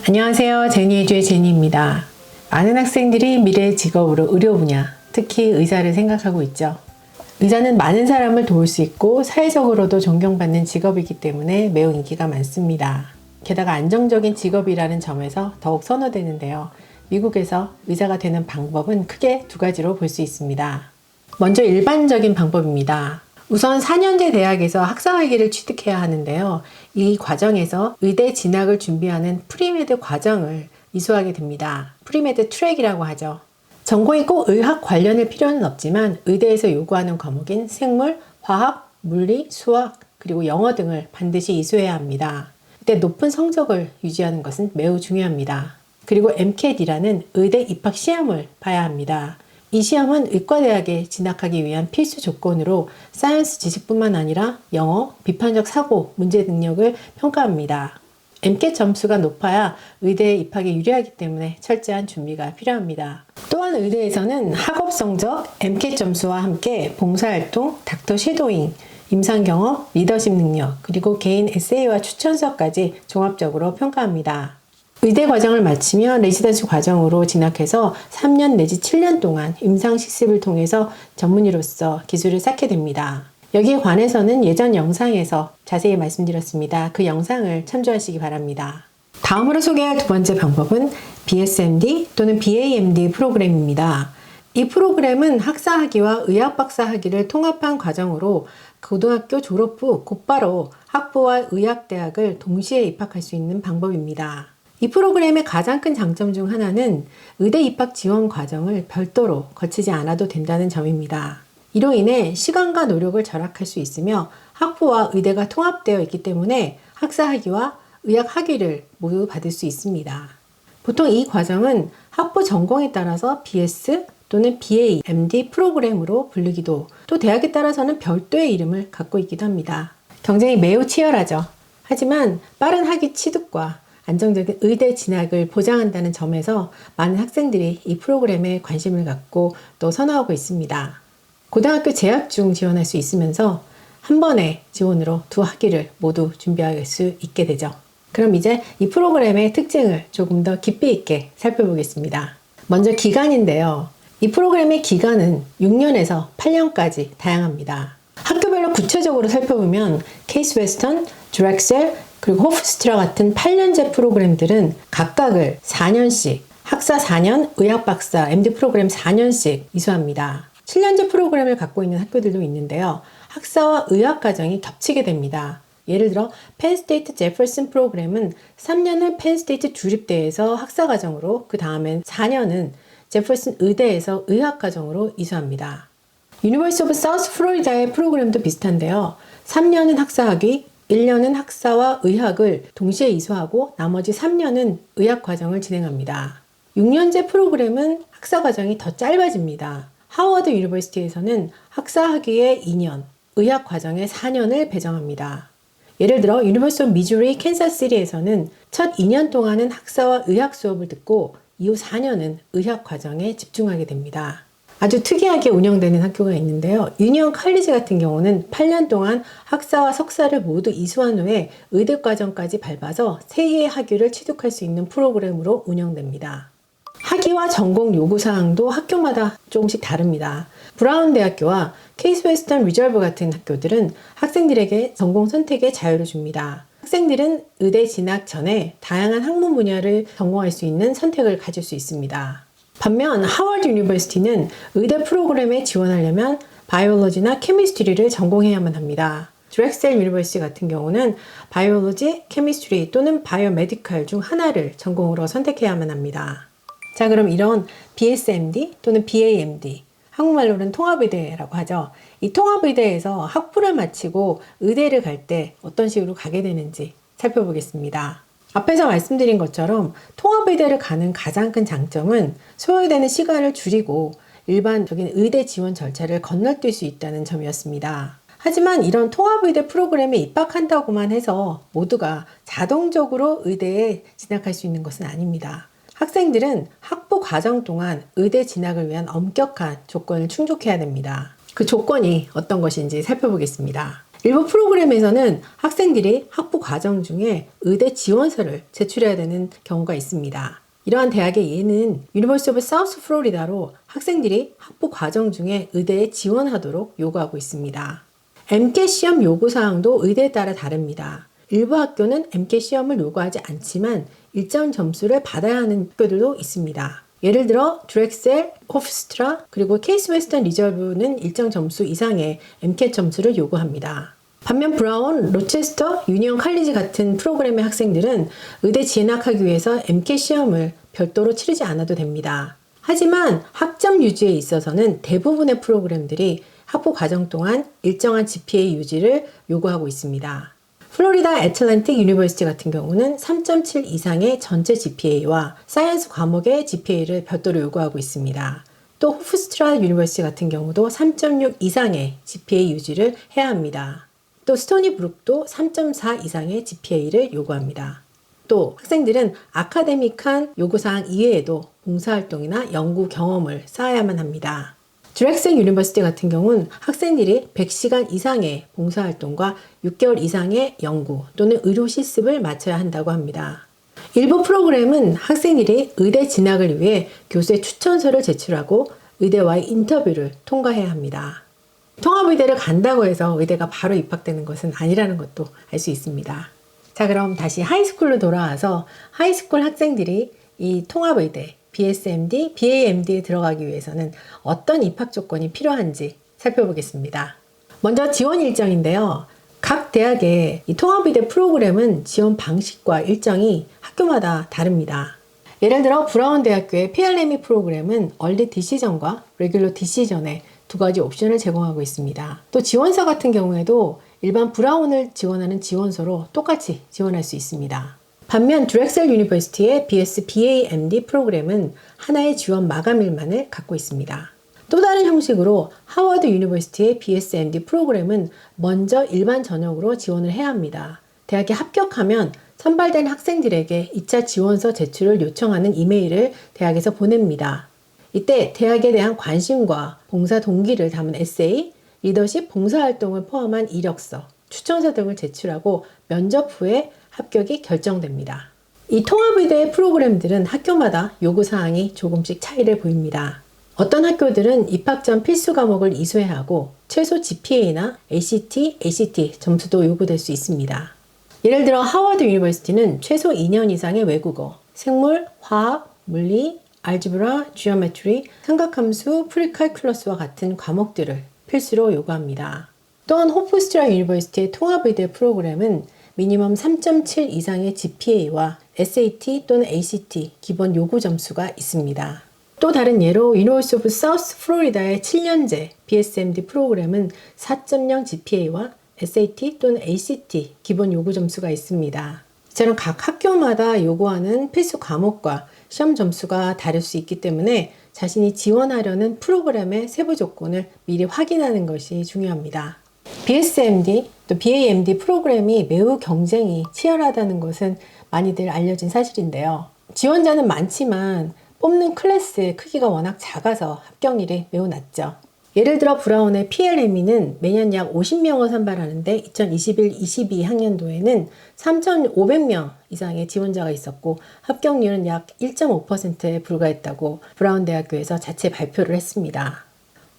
안녕하세요. 제니에듀의 제니입니다. 많은 학생들이 미래의 직업으로 의료 분야, 특히 의사를 생각하고 있죠. 의사는 많은 사람을 도울 수 있고 사회적으로도 존경받는 직업이기 때문에 매우 인기가 많습니다. 게다가 안정적인 직업이라는 점에서 더욱 선호되는데요. 미국에서 의사가 되는 방법은 크게 두 가지로 볼 수 있습니다. 먼저 일반적인 방법입니다. 우선 4년제 대학에서 학사학위를 취득해야 하는데요. 이 과정에서 의대 진학을 준비하는 프리메드 과정을 이수하게 됩니다. 프리메드 트랙이라고 하죠. 전공이 꼭 의학 관련일 필요는 없지만 의대에서 요구하는 과목인 생물, 화학, 물리, 수학, 그리고 영어 등을 반드시 이수해야 합니다. 이때 높은 성적을 유지하는 것은 매우 중요합니다. 그리고 MCAT이라는 의대 입학 시험을 봐야 합니다. 이 시험은 의과대학에 진학하기 위한 필수 조건으로 사이언스 지식뿐만 아니라 영어, 비판적 사고, 문제 능력을 평가합니다. MCAT 점수가 높아야 의대에 입학에 유리하기 때문에 철저한 준비가 필요합니다. 또한 의대에서는 학업 성적, MCAT 점수와 함께 봉사활동, 닥터 섀도잉, 임상 경험, 리더십 능력, 그리고 개인 에세이와 추천서까지 종합적으로 평가합니다. 의대 과정을 마치면 레지던시 과정으로 진학해서 3년 내지 7년 동안 임상 실습을 통해서 전문의로서 기술을 쌓게 됩니다. 여기에 관해서는 예전 영상에서 자세히 말씀드렸습니다. 그 영상을 참조하시기 바랍니다. 다음으로 소개할 두 번째 방법은 BSMD 또는 BAMD 프로그램입니다. 이 프로그램은 학사학위와 의학박사학위를 통합한 과정으로 고등학교 졸업 후 곧바로 학부와 의학대학을 동시에 입학할 수 있는 방법입니다. 이 프로그램의 가장 큰 장점 중 하나는 의대 입학 지원 과정을 별도로 거치지 않아도 된다는 점입니다. 이로 인해 시간과 노력을 절약할 수 있으며 학부와 의대가 통합되어 있기 때문에 학사학위와 의학학위를 모두 받을 수 있습니다. 보통 이 과정은 학부 전공에 따라서 BS 또는 BAMD 프로그램으로 불리기도, 또 대학에 따라서는 별도의 이름을 갖고 있기도 합니다. 경쟁이 매우 치열하죠. 하지만 빠른 학위 취득과 안정적인 의대 진학을 보장한다는 점에서 많은 학생들이 이 프로그램에 관심을 갖고 또 선호하고 있습니다. 고등학교 재학 중 지원할 수 있으면서 한 번의 지원으로 두 학기를 모두 준비할 수 있게 되죠. 그럼 이제 이 프로그램의 특징을 조금 더 깊이 있게 살펴보겠습니다. 먼저 기간인데요. 이 프로그램의 기간은 6년에서 8년까지 다양합니다. 학교별로 구체적으로 살펴보면 케이스 웨스턴, 드렉셀, 그리고 호프스트라 같은 8년제 프로그램들은 각각을 4년씩, 학사 4년, 의학박사, MD 프로그램 4년씩 이수합니다. 7년제 프로그램을 갖고 있는 학교들도 있는데요. 학사와 의학과정이 겹치게 됩니다. 예를 들어 펜스테이트 제퍼슨 프로그램은 3년은 펜스테이트 주립대에서 학사과정으로, 그 다음엔 4년은 제퍼슨 의대에서 의학과정으로 이수합니다. 유니버시티 오브 사우스 플로리다의 프로그램도 비슷한데요. 3년은 학사학위, 1년은 학사와 의학을 동시에 이수하고 나머지 3년은 의학 과정을 진행합니다. 6년제 프로그램은 학사 과정이 더 짧아집니다. 하워드 유니버시티에서는 학사학위에 2년, 의학 과정에 4년을 배정합니다. 예를 들어 유니버시티 오브 미주리 캔사스시티에서는 첫 2년 동안은 학사와 의학 수업을 듣고 이후 4년은 의학 과정에 집중하게 됩니다. 아주 특이하게 운영되는 학교가 있는데요. 유니온 칼리지 같은 경우는 8년 동안 학사와 석사를 모두 이수한 후에 의대 과정까지 밟아서 3개의 학위를 취득할 수 있는 프로그램으로 운영됩니다. 학위와 전공 요구사항도 학교마다 조금씩 다릅니다. 브라운 대학교와 케이스 웨스턴 리저브 같은 학교들은 학생들에게 전공 선택의 자유를 줍니다. 학생들은 의대 진학 전에 다양한 학문 분야를 전공할 수 있는 선택을 가질 수 있습니다. 반면 하워드 유니버시티는 의대 프로그램에 지원하려면 바이올로지나 케미스트리를 전공해야만 합니다. 드렉셀 유니버시티 같은 경우는 바이올로지, 케미스트리 또는 바이오메디컬 중 하나를 전공으로 선택해야만 합니다. 자, 그럼 이런 BSMD 또는 BAMD, 한국말로는 통합의대라고 하죠. 이 통합의대에서 학부를 마치고 의대를 갈 때 어떤 식으로 가게 되는지 살펴보겠습니다. 앞에서 말씀드린 것처럼 통합의대를 가는 가장 큰 장점은 소요되는 시간을 줄이고 일반적인 의대 지원 절차를 건너뛸 수 있다는 점이었습니다. 하지만 이런 통합의대 프로그램에 입학한다고만 해서 모두가 자동적으로 의대에 진학할 수 있는 것은 아닙니다. 학생들은 학부 과정 동안 의대 진학을 위한 엄격한 조건을 충족해야 됩니다. 그 조건이 어떤 것인지 살펴보겠습니다. 일부 프로그램에서는 학생들이 학부 과정 중에 의대 지원서를 제출해야 되는 경우가 있습니다. 이러한 대학의 예는 유니버시티 오브 사우스 플로리다로 학생들이 학부 과정 중에 의대에 지원하도록 요구하고 있습니다. MCAT 시험 요구사항도 의대에 따라 다릅니다. 일부 학교는 MCAT 시험을 요구하지 않지만 일정 점수를 받아야 하는 학교들도 있습니다. 예를 들어 드렉셀, 호프스트라, 그리고 케이스 웨스턴 리저브는 일정 점수 이상의 MCAT 점수를 요구합니다. 반면 브라운, 로체스터, 유니온 칼리지 같은 프로그램의 학생들은 의대 진학하기 위해서 MCAT 시험을 별도로 치르지 않아도 됩니다. 하지만 학점 유지에 있어서는 대부분의 프로그램들이 학부 과정 동안 일정한 GPA 유지를 요구하고 있습니다. 플로리다 애틀랜틱 유니버시티 같은 경우는 3.7 이상의 전체 GPA와 사이언스 과목의 GPA를 별도로 요구하고 있습니다. 또 호프스트라 유니버시티 같은 경우도 3.6 이상의 GPA 유지를 해야 합니다. 또 스토니 브룩도 3.4 이상의 GPA를 요구합니다. 또 학생들은 아카데믹한 요구사항 이외에도 봉사활동이나 연구 경험을 쌓아야만 합니다. 드렉셀 유니버시티 같은 경우는 학생들이 100시간 이상의 봉사활동과 6개월 이상의 연구 또는 의료 실습을 마쳐야 한다고 합니다. 일부 프로그램은 학생들이 의대 진학을 위해 교수의 추천서를 제출하고 의대와의 인터뷰를 통과해야 합니다. 통합의대를 간다고 해서 의대가 바로 입학되는 것은 아니라는 것도 알 수 있습니다. 자, 그럼 다시 하이스쿨로 돌아와서 하이스쿨 학생들이 이 통합의대 BSMD, BAMD에 들어가기 위해서는 어떤 입학 조건이 필요한지 살펴보겠습니다. 먼저 지원 일정인데요. 각 대학의 이 통합의대 프로그램은 지원 방식과 일정이 학교마다 다릅니다. 예를 들어 브라운 대학교의 PLME 프로그램은 얼리 디시전과 레귤러 디시전의 두 가지 옵션을 제공하고 있습니다. 또 지원서 같은 경우에도 일반 브라운을 지원하는 지원서로 똑같이 지원할 수 있습니다. 반면 드렉셀 유니버시티의 BSBAMD 프로그램은 하나의 지원 마감일만을 갖고 있습니다. 또 다른 형식으로 하워드 유니버시티의 BSMD 프로그램은 먼저 일반 전형으로 지원을 해야 합니다. 대학에 합격하면 선발된 학생들에게 2차 지원서 제출을 요청하는 이메일을 대학에서 보냅니다. 이때 대학에 대한 관심과 봉사 동기를 담은 에세이, 리더십 봉사활동을 포함한 이력서, 추천서 등을 제출하고 면접 후에 합격이 결정됩니다. 이 통합의대 프로그램들은 학교마다 요구사항이 조금씩 차이를 보입니다. 어떤 학교들은 입학 전 필수 과목을 이수해야 하고 최소 GPA나 ACT, ACT 점수도 요구될 수 있습니다. 예를 들어 하워드 유니버시티는 최소 2년 이상의 외국어, 생물, 화학, 물리, 알지브라, 지오메트리, 삼각함수, 프리칼큘러스와 같은 과목들을 필수로 요구합니다. 또한 호프스트라 유니버시티의 통합의대 프로그램은 미니멈 3.7 이상의 GPA와 SAT 또는 ACT 기본 요구 점수가 있습니다. 또 다른 예로 유니버시티 오브 사우스 플로리다의 7년제 BSMD 프로그램은 4.0 GPA와 SAT 또는 ACT 기본 요구 점수가 있습니다. 이처럼 각 학교마다 요구하는 필수 과목과 시험 점수가 다를 수 있기 때문에 자신이 지원하려는 프로그램의 세부 조건을 미리 확인하는 것이 중요합니다. BSMD 또 BAMD 프로그램이 매우 경쟁이 치열하다는 것은 많이들 알려진 사실인데요. 지원자는 많지만 뽑는 클래스의 크기가 워낙 작아서 합격률이 매우 낮죠. 예를 들어 브라운의 PLME는 매년 약 50명을 선발하는데 2021-22 학년도에는 3,500명 이상의 지원자가 있었고 합격률은 약 1.5%에 불과했다고 브라운 대학교에서 자체 발표를 했습니다.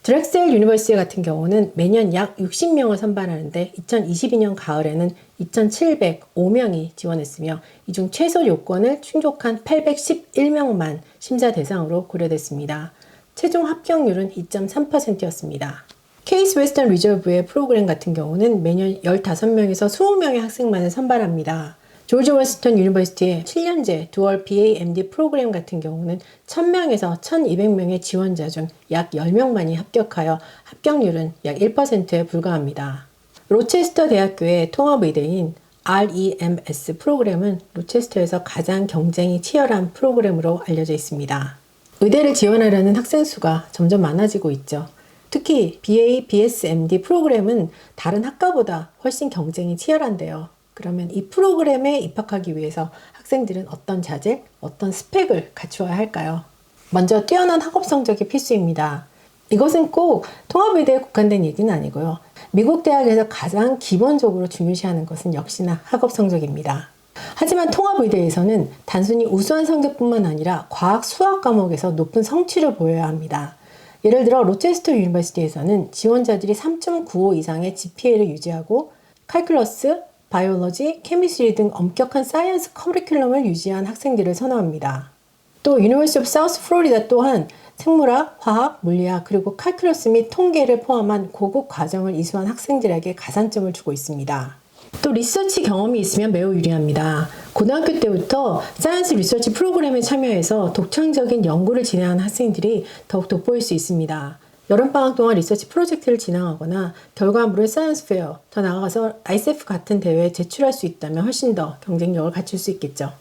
드렉셀 유니버시티 같은 경우는 매년 약 60명을 선발하는데 2022년 가을에는 2,705명이 지원했으며 이 중 최소 요건을 충족한 811명만 심사 대상으로 고려됐습니다. 최종 합격률은 2.3%였습니다. 케이스 웨스턴 리저브의 프로그램 같은 경우는 매년 15명에서 20명의 학생만을 선발합니다. 조지 워싱턴 유니버시티의 7년제 두얼 BAMD 프로그램 같은 경우는 1000명에서 1200명의 지원자 중 약 10명만이 합격하여 합격률은 약 1%에 불과합니다. 로체스터 대학교의 통합의대인 REMS 프로그램은 로체스터에서 가장 경쟁이 치열한 프로그램으로 알려져 있습니다. 의대를 지원하려는 학생 수가 점점 많아지고 있죠. 특히 BA, BSMD 프로그램은 다른 학과보다 훨씬 경쟁이 치열한데요. 그러면 이 프로그램에 입학하기 위해서 학생들은 어떤 자질, 어떤 스펙을 갖추어야 할까요? 먼저 뛰어난 학업 성적이 필수입니다. 이것은 꼭 통합의대에 국한된 얘기는 아니고요. 미국 대학에서 가장 기본적으로 중요시하는 것은 역시나 학업 성적입니다. 하지만 통합의대에서는 단순히 우수한 성적뿐만 아니라 과학, 수학 과목에서 높은 성취를 보여야 합니다. 예를 들어 로체스터 유니버시티에서는 지원자들이 3.95 이상의 GPA를 유지하고 칼큘러스, 바이올로지, 케미스트리 등 엄격한 사이언스 커리큘럼을 유지한 학생들을 선호합니다. 또 유니버시티 오브 사우스 플로리다 또한 생물학, 화학, 물리학, 그리고 칼큘러스 및 통계를 포함한 고급 과정을 이수한 학생들에게 가산점을 주고 있습니다. 또 리서치 경험이 있으면 매우 유리합니다. 고등학교 때부터 사이언스 리서치 프로그램에 참여해서 독창적인 연구를 진행한 학생들이 더욱 돋보일 수 있습니다. 여름방학 동안 리서치 프로젝트를 진행하거나 결과물을 사이언스 페어, 더 나아가서 ICF 같은 대회에 제출할 수 있다면 훨씬 더 경쟁력을 갖출 수 있겠죠.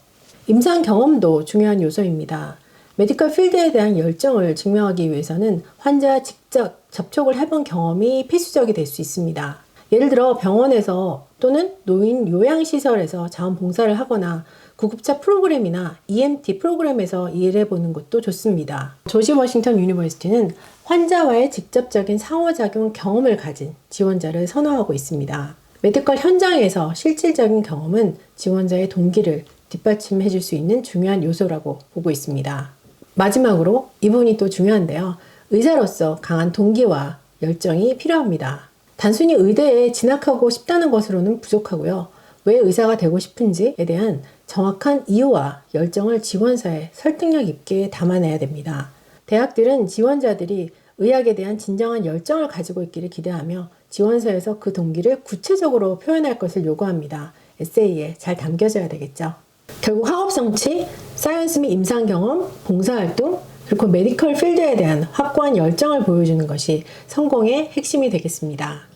임상 경험도 중요한 요소입니다. 메디컬 필드에 대한 열정을 증명하기 위해서는 환자와 직접 접촉을 해본 경험이 필수적이 될 수 있습니다. 예를 들어 병원에서 또는 노인 요양시설에서 자원봉사를 하거나 구급차 프로그램이나 EMT 프로그램에서 일해보는 것도 좋습니다. 조지 워싱턴 유니버시티는 환자와의 직접적인 상호작용 경험을 가진 지원자를 선호하고 있습니다. 메디컬 현장에서 실질적인 경험은 지원자의 동기를 뒷받침해 줄 수 있는 중요한 요소라고 보고 있습니다. 마지막으로 이 부분이 또 중요한데요. 의사로서 강한 동기와 열정이 필요합니다. 단순히 의대에 진학하고 싶다는 것으로는 부족하고요. 왜 의사가 되고 싶은지에 대한 정확한 이유와 열정을 지원서에 설득력 있게 담아내야 됩니다. 대학들은 지원자들이 의학에 대한 진정한 열정을 가지고 있기를 기대하며 지원서에서 그 동기를 구체적으로 표현할 것을 요구합니다. 에세이에 잘 담겨져야 되겠죠. 결국 학업 성취, 사이언스 및 임상 경험, 봉사활동, 그리고 메디컬 필드에 대한 확고한 열정을 보여주는 것이 성공의 핵심이 되겠습니다.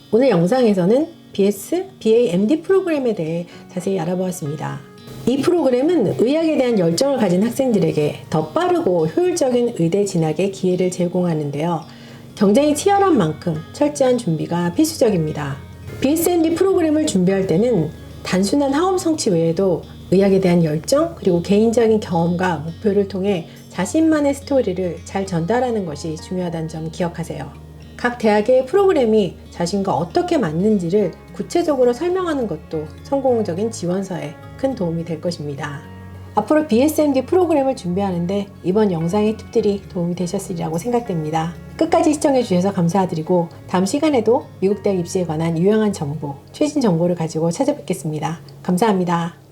오늘 영상에서는 BS, BA, MD 프로그램에 대해 자세히 알아보았습니다. 이 프로그램은 의학에 대한 열정을 가진 학생들에게 더 빠르고 효율적인 의대 진학의 기회를 제공하는데요. 경쟁이 치열한 만큼 철저한 준비가 필수적입니다. BSMD 프로그램을 준비할 때는 단순한 학업 성취 외에도 의학에 대한 열정, 그리고 개인적인 경험과 목표를 통해 자신만의 스토리를 잘 전달하는 것이 중요하다는 점 기억하세요. 각 대학의 프로그램이 자신과 어떻게 맞는지를 구체적으로 설명하는 것도 성공적인 지원서에 큰 도움이 될 것입니다. 앞으로 BSMD 프로그램을 준비하는데 이번 영상의 팁들이 도움이 되셨으리라고 생각됩니다. 끝까지 시청해 주셔서 감사드리고 다음 시간에도 미국 대학 입시에 관한 유용한 정보, 최신 정보를 가지고 찾아뵙겠습니다. 감사합니다.